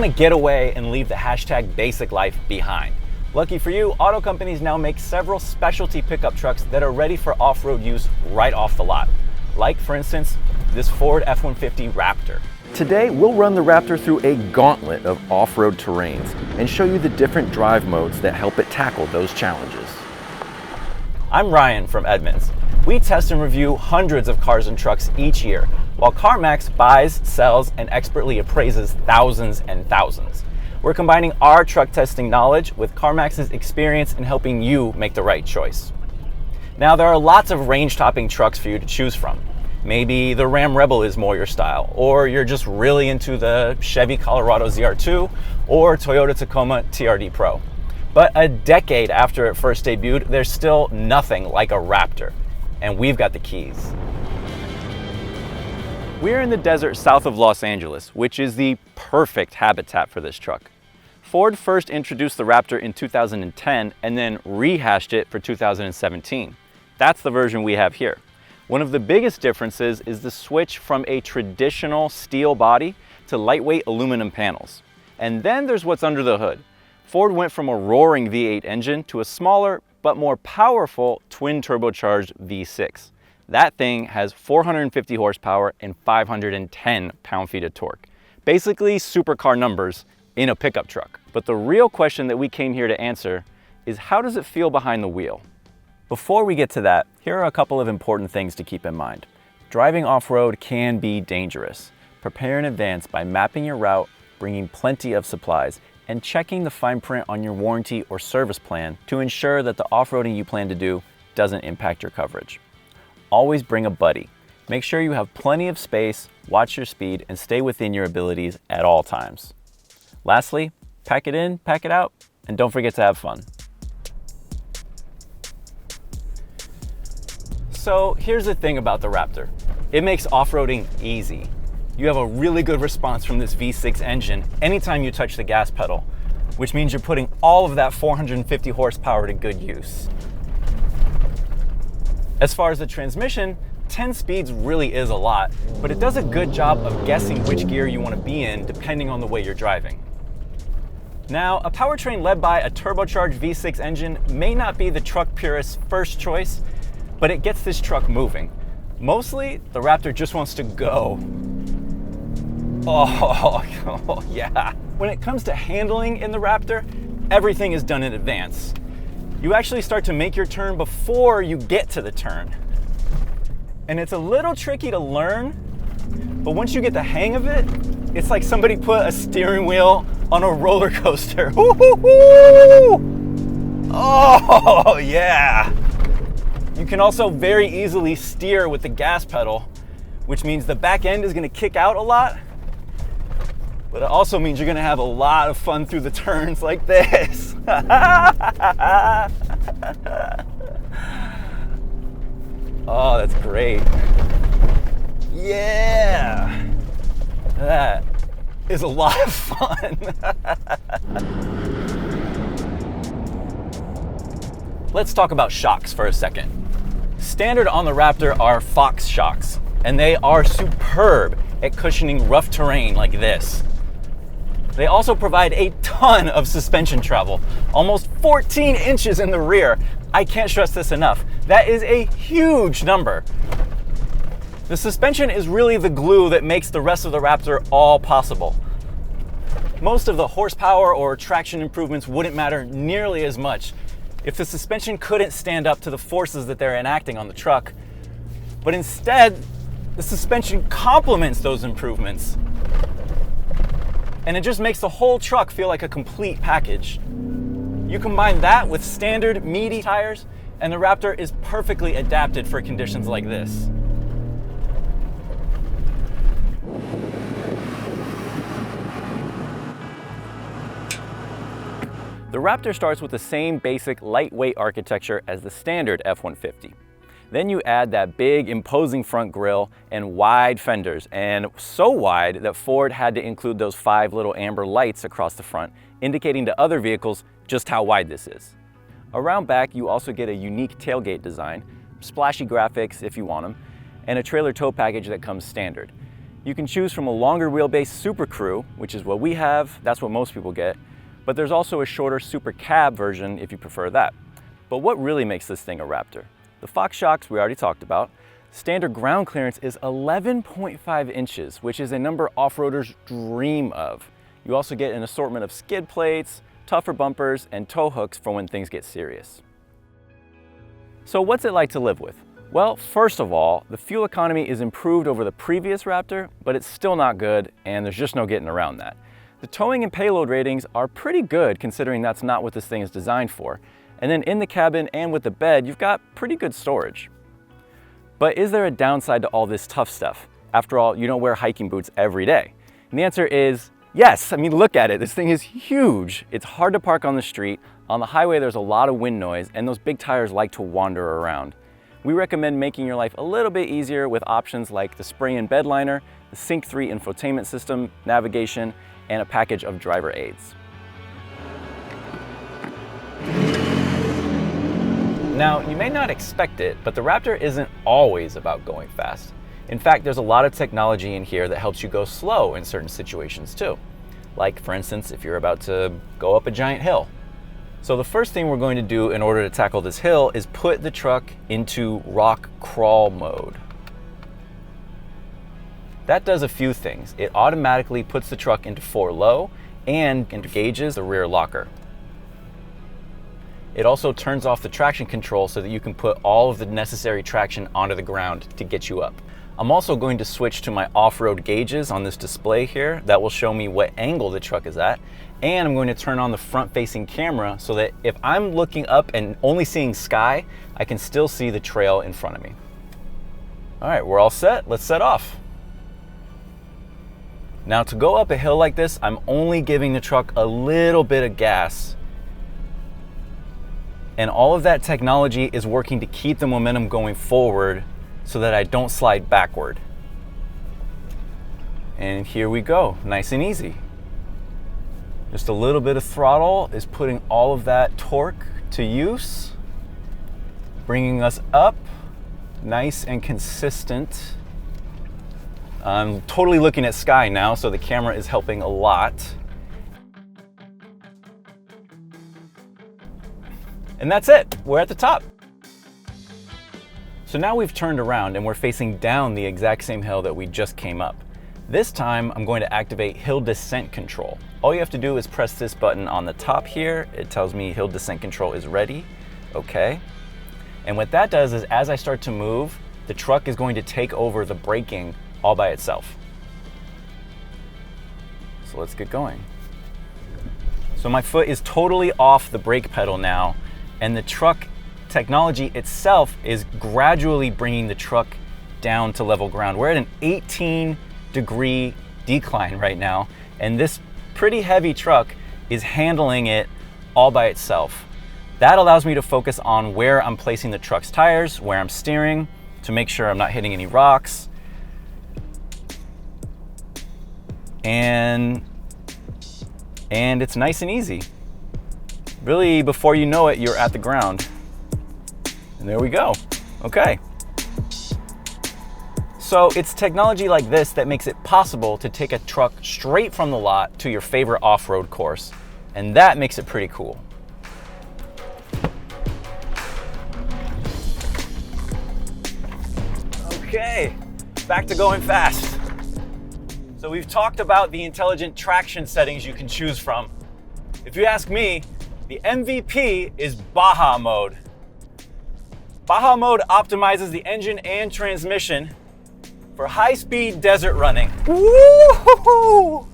want to get away and leave the hashtag basic life behind. Lucky for you, auto companies now make several specialty pickup trucks that are ready for off-road use right off the lot. Like, for instance, this Ford F-150 Raptor. Today, we'll run the Raptor through a gauntlet of off-road terrains and show you the different drive modes that help it tackle those challenges. I'm Ryan from Edmunds. We test and review hundreds of cars and trucks each year, while CarMax buys, sells, and expertly appraises thousands and thousands. We're combining our truck testing knowledge with CarMax's experience in helping you make the right choice. Now, there are lots of range-topping trucks for you to choose from. Maybe the Ram Rebel is more your style, or you're just really into the Chevy Colorado ZR2 or Toyota Tacoma TRD Pro. But a decade after it first debuted, there's still nothing like a Raptor, and we've got the keys. We're in the desert south of Los Angeles, which is the perfect habitat for this truck. Ford first introduced the Raptor in 2010 and then rehashed it for 2017. That's the version we have here. One of the biggest differences is the switch from a traditional steel body to lightweight aluminum panels. And then there's what's under the hood. Ford went from a roaring V8 engine to a smaller but more powerful twin turbocharged V6. That thing has 450 horsepower and 510 pound-feet of torque. Basically supercar numbers in a pickup truck. But the real question that we came here to answer is, how does it feel behind the wheel? Before we get to that, here are a couple of important things to keep in mind. Driving off-road can be dangerous. Prepare in advance by mapping your route, bringing plenty of supplies, and checking the fine print on your warranty or service plan to ensure that the off-roading you plan to do doesn't impact your coverage. Always bring a buddy. Make sure you have plenty of space, watch your speed, and stay within your abilities at all times. Lastly, pack it in, pack it out, and don't forget to have fun. So here's the thing about the Raptor. It makes off-roading easy. You have a really good response from this V6 engine anytime you touch the gas pedal, which means you're putting all of that 450 horsepower to good use. As far as the transmission, 10 speeds really is a lot, but it does a good job of guessing which gear you want to be in depending on the way you're driving. Now, a powertrain led by a turbocharged V6 engine may not be the truck purist's first choice, but it gets this truck moving. Mostly, the Raptor just wants to go. Oh, yeah. When it comes to handling in the Raptor, everything is done in advance. You actually start to make your turn before you get to the turn. And it's a little tricky to learn, but once you get the hang of it, it's like somebody put a steering wheel on a roller coaster. Oh, yeah. You can also very easily steer with the gas pedal, which means the back end is going to kick out a lot, but it also means you're going to have a lot of fun through the turns like this. Oh, that's great. Yeah. That is a lot of fun. Let's talk about shocks for a second. Standard on the Raptor are Fox shocks, and they are superb at cushioning rough terrain like this. They also provide a ton of suspension travel, almost 14 inches in the rear. I can't stress this enough. That is a huge number. The suspension is really the glue that makes the rest of the Raptor all possible. Most of the horsepower or traction improvements wouldn't matter nearly as much if the suspension couldn't stand up to the forces that they're enacting on the truck. But instead, the suspension complements those improvements. And it just makes the whole truck feel like a complete package. You combine that with standard meaty tires, and the Raptor is perfectly adapted for conditions like this. The Raptor starts with the same basic lightweight architecture as the standard F-150. Then you add that big, imposing front grille and wide fenders, and so wide that Ford had to include those 5 little amber lights across the front, indicating to other vehicles just how wide this is. Around back, you also get a unique tailgate design, splashy graphics if you want them, and a trailer tow package that comes standard. You can choose from a longer wheelbase Super Crew, which is what we have, that's what most people get, but there's also a shorter Super Cab version if you prefer that. But what really makes this thing a Raptor? The Fox shocks we already talked about. Standard ground clearance is 11.5 inches, which is a number off-roaders dream of. You also get an assortment of skid plates, tougher bumpers, and tow hooks for when things get serious. So what's it like to live with? Well, first of all, the fuel economy is improved over the previous Raptor, but it's still not good, and there's just no getting around that. The towing and payload ratings are pretty good considering that's not what this thing is designed for. And then in the cabin and with the bed, you've got pretty good storage. But is there a downside to all this tough stuff? After all, you don't wear hiking boots every day. And the answer is yes. I mean, look at it. This thing is huge. It's hard to park on the street. On the highway, there's a lot of wind noise, and those big tires like to wander around. We recommend making your life a little bit easier with options like the spray-in bed liner, the Sync 3 infotainment system, navigation, and a package of driver aids. Now, you may not expect it, but the Raptor isn't always about going fast. In fact, there's a lot of technology in here that helps you go slow in certain situations too. Like, for instance, if you're about to go up a giant hill. So the first thing we're going to do in order to tackle this hill is put the truck into rock crawl mode. That does a few things. It automatically puts the truck into 4 low and engages the rear locker. It also turns off the traction control so that you can put all of the necessary traction onto the ground to get you up. I'm also going to switch to my off-road gauges on this display here. That will show me what angle the truck is at. And I'm going to turn on the front-facing camera so that if I'm looking up and only seeing sky, I can still see the trail in front of me. All right, we're all set. Let's set off. Now, to go up a hill like this, I'm only giving the truck a little bit of gas. And all of that technology is working to keep the momentum going forward so that I don't slide backward. And here we go, nice and easy. Just a little bit of throttle is putting all of that torque to use, bringing us up, nice and consistent. I'm totally looking at sky now, so the camera is helping a lot. And that's it, we're at the top. So now we've turned around and we're facing down the exact same hill that we just came up. This time I'm going to activate hill descent control. All you have to do is press this button on the top here. It tells me hill descent control is ready. Okay. And what that does is as I start to move, the truck is going to take over the braking all by itself. So let's get going. So my foot is totally off the brake pedal now, and the truck technology itself is gradually bringing the truck down to level ground. We're at an 18-degree decline right now, and this pretty heavy truck is handling it all by itself. That allows me to focus on where I'm placing the truck's tires, where I'm steering, to make sure I'm not hitting any rocks. And it's nice and easy. Really, before you know it, you're at the ground. And there we go. Okay. So it's technology like this that makes it possible to take a truck straight from the lot to your favorite off-road course. And that makes it pretty cool. Okay, back to going fast. So we've talked about the intelligent traction settings you can choose from. If you ask me, the MVP is Baja Mode. Baja Mode optimizes the engine and transmission for high-speed desert running. Woo-hoo-hoo!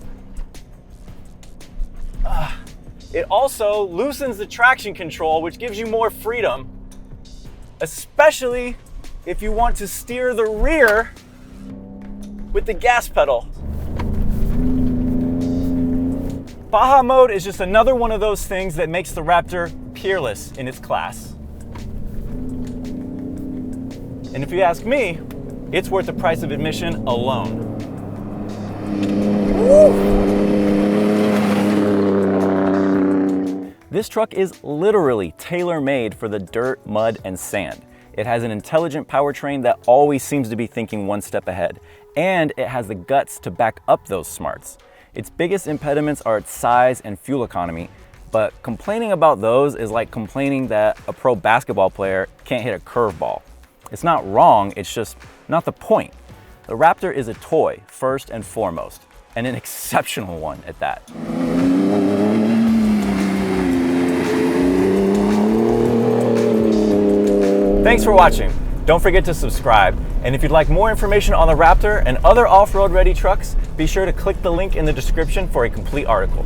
It also loosens the traction control, which gives you more freedom, especially if you want to steer the rear with the gas pedal. Baja Mode is just another one of those things that makes the Raptor peerless in its class. And if you ask me, it's worth the price of admission alone. Woo! This truck is literally tailor-made for the dirt, mud, and sand. It has an intelligent powertrain that always seems to be thinking one step ahead. and it has the guts to back up those smarts. Its biggest impediments are its size and fuel economy, but complaining about those is like complaining that a pro basketball player can't hit a curveball. It's not wrong, it's just not the point. The Raptor is a toy, first and foremost, and an exceptional one at that. Thanks for watching. Don't forget to subscribe. And if you'd like more information on the Raptor and other off-road ready trucks, be sure to click the link in the description for a complete article.